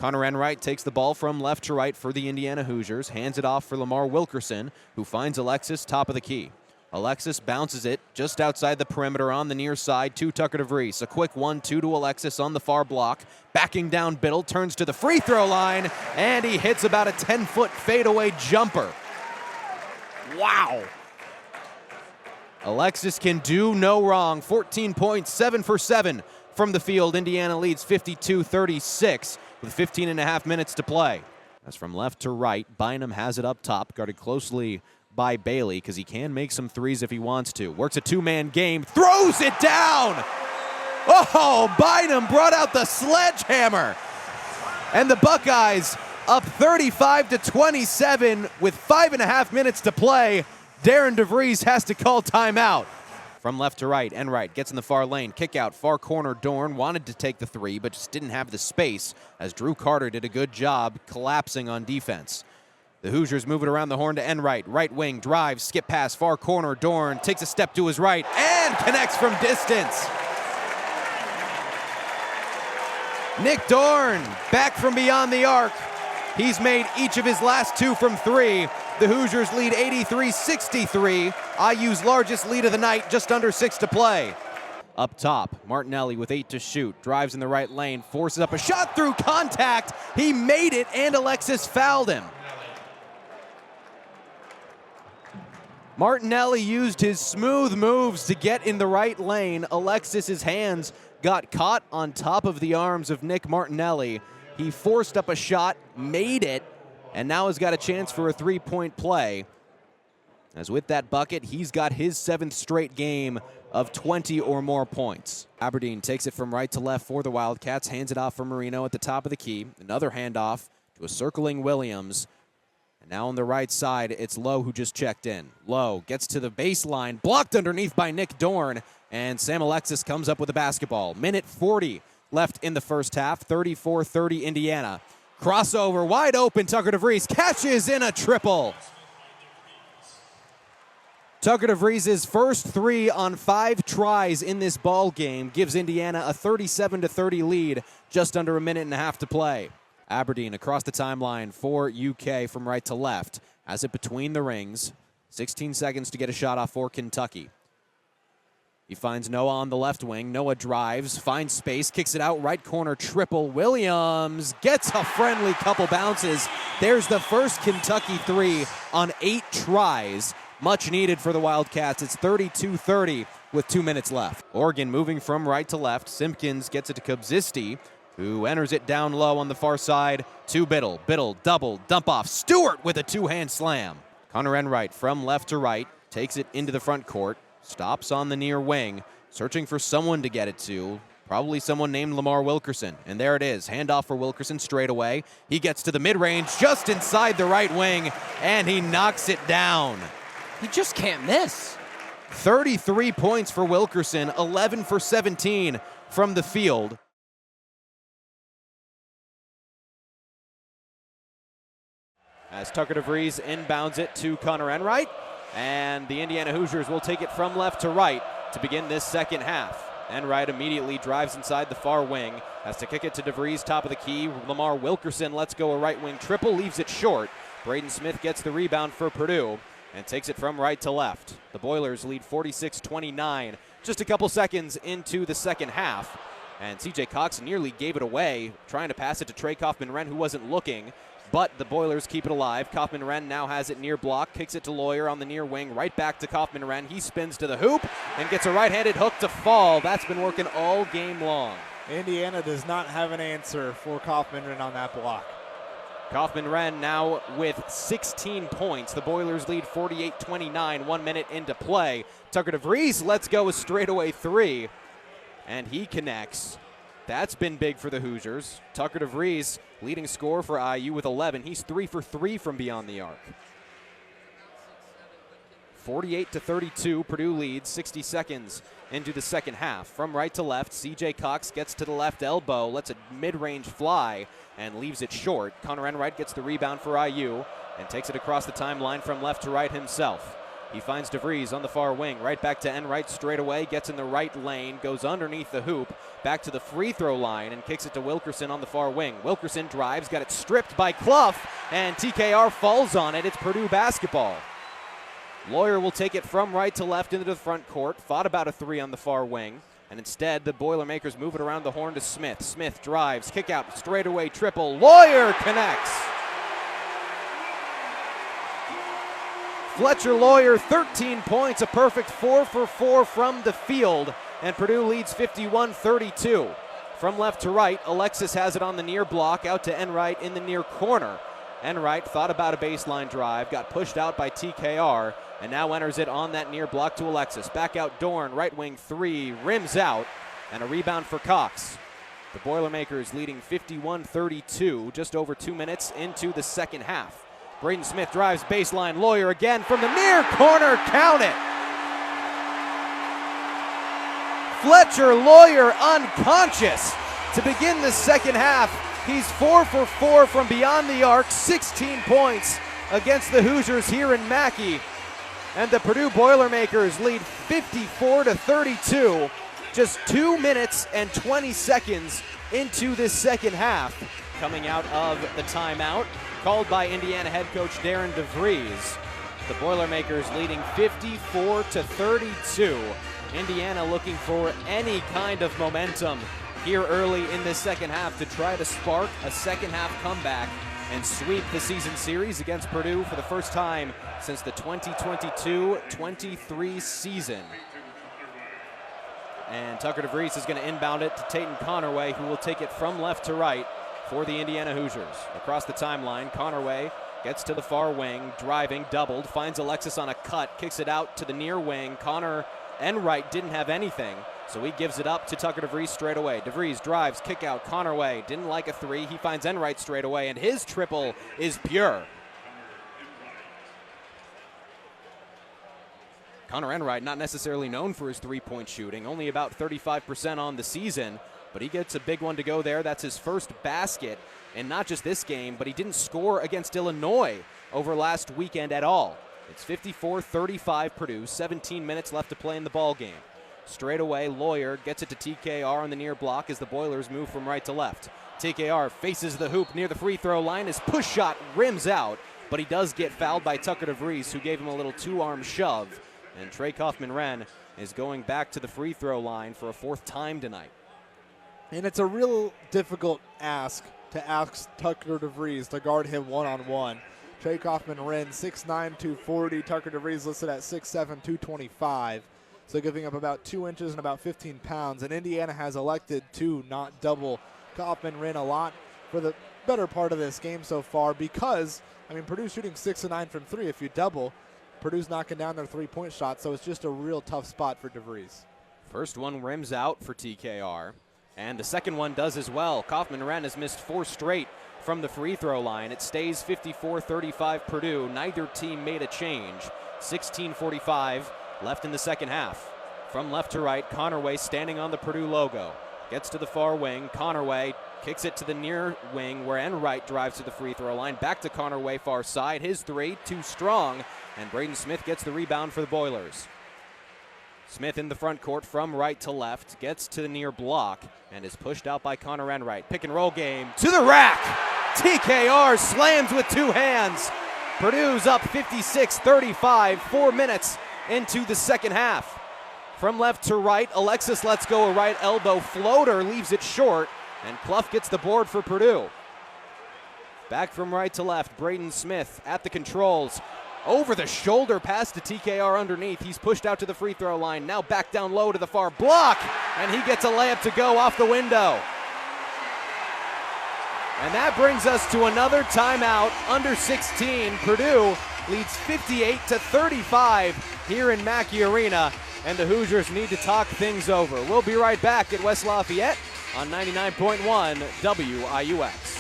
Connor Enright takes the ball from left to right for the Indiana Hoosiers, hands it off for Lamar Wilkerson, who finds Alexis top of the key. Alexis bounces it just outside the perimeter on the near side to Tucker DeVries. A quick 1-2 to Alexis on the far block. Backing down Biddle, turns to the free throw line, and he hits about a 10-foot fadeaway jumper. Wow. Alexis can do no wrong. 14 points, 7 for 7 from the field. Indiana leads 52-36 with 15.5 minutes to play. As from left to right, Bynum has it up top, guarded closely by Bailey because he can make some threes if he wants to. Works a two-man game, throws it down! Oh, Bynum brought out the sledgehammer! And the Buckeyes up 35-27 with 5.5 minutes to play. Darren DeVries has to call timeout. From left to right, Enright gets in the far lane. Kick out, far corner, Dorn wanted to take the three, but just didn't have the space as Drew Carter did a good job collapsing on defense. The Hoosiers move it around the horn to Enright. Right wing, drive, skip pass, far corner, Dorn takes a step to his right and connects from distance. Nick Dorn back from beyond the arc. He's made each of his last two from three. The Hoosiers lead 83-63. IU's largest lead of the night, just under 6 to play. Up top, Martinelli with 8 to shoot. Drives in the right lane, forces up a shot through contact. He made it, and Alexis fouled him. Martinelli used his smooth moves to get in the right lane. Alexis's hands got caught on top of the arms of Nick Martinelli. He forced up a shot, made it, and now has got a chance for a three-point play. As with that bucket, he's got his 7th straight game of 20 or more points. Aberdeen takes it from right to left for the Wildcats, hands it off for Marino at the top of the key. Another handoff to a circling Williams. And now on the right side, it's Lowe who just checked in. Lowe gets to the baseline, blocked underneath by Nick Dorn, and Sam Alexis comes up with the basketball. Minute 40 left in the first half, 34-30 Indiana. Crossover, wide open, Tucker DeVries catches in a triple. Tucker DeVries' first 3 on 5 tries in this ball game gives Indiana a 37-30 lead, just under a minute and a half to play. Aberdeen across the timeline for UK from right to left. Has it between the rings. 16 seconds to get a shot off for Kentucky. He finds Noah on the left wing. Noah drives, finds space, kicks it out, right corner triple. Williams gets a friendly couple bounces. There's the first Kentucky 3 on 8 tries. Much needed for the Wildcats. It's 32-30 with 2 minutes left. Oregon moving from right to left. Simpkins gets it to Kobzisti, who enters it down low on the far side to Biddle. Biddle, double, dump off. Stewart with a two-hand slam. Connor Enright from left to right takes it into the front court. Stops on the near wing, searching for someone to get it to. Probably someone named Lamar Wilkerson. And there it is. Handoff for Wilkerson straight away. He gets to the mid-range just inside the right wing, and he knocks it down. He just can't miss. 33 points for Wilkerson, 11 for 17 from the field. As Tucker DeVries inbounds it to Connor Enright. And the Indiana Hoosiers will take it from left to right to begin this second half. Enright immediately drives inside the far wing, has to kick it to DeVries, top of the key. Lamar Wilkerson lets go a right wing triple, leaves it short. Braden Smith gets the rebound for Purdue and takes it from right to left. The Boilers lead 46-29, just a couple seconds into the second half. And CJ Cox nearly gave it away, trying to pass it to Trey Kaufman-Renn, who wasn't looking. But the Boilers keep it alive. Kaufman-Renn now has it near block, kicks it to Lawyer on the near wing, right back to Kaufman-Renn. He spins to the hoop and gets a right-handed hook to fall. That's been working all game long. Indiana does not have an answer for Kaufman-Renn on that block. Kaufman-Renn now with 16 points. The Boilers lead 48-29, 1 minute into play. Tucker DeVries lets go a straightaway 3, and he connects. That's been big for the Hoosiers. Tucker DeVries, leading scorer for IU with 11. He's 3 for 3 from beyond the arc. 48-32, Purdue leads 60 seconds into the second half. From right to left, CJ Cox gets to the left elbow, lets a mid-range fly, and leaves it short. Connor Enright gets the rebound for IU and takes it across the timeline from left to right himself. He finds DeVries on the far wing, right back to Enright straight away, gets in the right lane, goes underneath the hoop, back to the free throw line, and kicks it to Wilkerson on the far wing. Wilkerson drives, got it stripped by Clough, and TKR falls on it. It's Purdue basketball. Lawyer will take it from right to left into the front court, thought about a three on the far wing, and instead the Boilermakers move it around the horn to Smith. Smith drives, kick out, straightaway triple. Lawyer connects. Fletcher Lawyer, 13 points, a perfect 4 for 4 from the field, and Purdue leads 51-32. From left to right, Alexis has it on the near block, out to Enright in the near corner. Enright thought about a baseline drive, got pushed out by TKR, and now enters it on that near block to Alexis. Back out Dorn, right wing three, rims out, and a rebound for Cox. The Boilermakers leading 51-32, just over 2 minutes into the second half. Braden Smith drives baseline. Lawyer again from the near corner. Count it. Fletcher Lawyer unconscious to begin the second half. He's 4 for 4 from beyond the arc. 16 points against the Hoosiers here in Mackey. And the Purdue Boilermakers lead 54-32. Just 2 minutes and 20 seconds into this second half. Coming out of the timeout, called by Indiana head coach Darren DeVries. The Boilermakers leading 54-32. Indiana looking for any kind of momentum here early in this second half to try to spark a second half comeback and sweep the season series against Purdue for the first time since the 2022-23 season. And Tucker DeVries is going to inbound it to Tayton Connerway, who will take it from left to right for the Indiana Hoosiers. Across the timeline, Connerway gets to the far wing, driving, doubled, finds Alexis on a cut, kicks it out to the near wing. Connor Enright didn't have anything, so he gives it up to Tucker DeVries straight away. DeVries drives, kick out, Connerway didn't like a three. He finds Enright straight away, and his triple is pure. Connor Enright, not necessarily known for his three-point shooting, only about 35% on the season, but he gets a big one to go there. That's his first basket, and not just this game, but he didn't score against Illinois over last weekend at all. It's 54-35 Purdue, 17 minutes left to play in the ball game. Straight away, Lawyer gets it to TKR on the near block as the Boilers move from right to left. TKR faces the hoop near the free throw line. His push shot rims out, but he does get fouled by Tucker DeVries, who gave him a little two-arm shove. And Trey Kaufman-Renn is going back to the free throw line for a fourth time tonight. And it's a real difficult ask to ask Tucker DeVries to guard him one-on-one. Trey Kaufman-Renn, 6'9", 240. Tucker DeVries listed at 6'7", 225. So giving up about 2 inches and about 15 pounds. And Indiana has elected to not double Kaufman-Renn a lot for the better part of this game so far because, I mean, Purdue's shooting 6 of 9 from three. If you double, Purdue's knocking down their three-point shot, so it's just a real tough spot for DeVries. First one rims out for TKR, and the second one does as well. Kaufman-Renn has missed 4 straight from the free throw line. It stays 54-35 Purdue. Neither team made a change. 16:45 left in the second half. From left to right, Connerway standing on the Purdue logo. Gets to the far wing. Connerway kicks it to the near wing where Enright drives to the free throw line. Back to Connerway, far side. His three, too strong. And Braden Smith gets the rebound for the Boilers. Smith in the front court from right to left. Gets to the near block and is pushed out by Connor Enright. Pick and roll game to the rack. TKR slams with 2 hands. Purdue's up 56-35, 4 minutes into the second half. From left to right, Alexis lets go a right elbow floater, leaves it short, and Clough gets the board for Purdue. Back from right to left, Braden Smith at the controls. Over the shoulder pass to TKR underneath. He's pushed out to the free throw line. Now back down low to the far block, and he gets a layup to go off the window. And that brings us to another timeout. Under 16, Purdue leads 58-35 here in Mackey Arena, and the Hoosiers need to talk things over. We'll be right back at West Lafayette on 99.1 WIUX.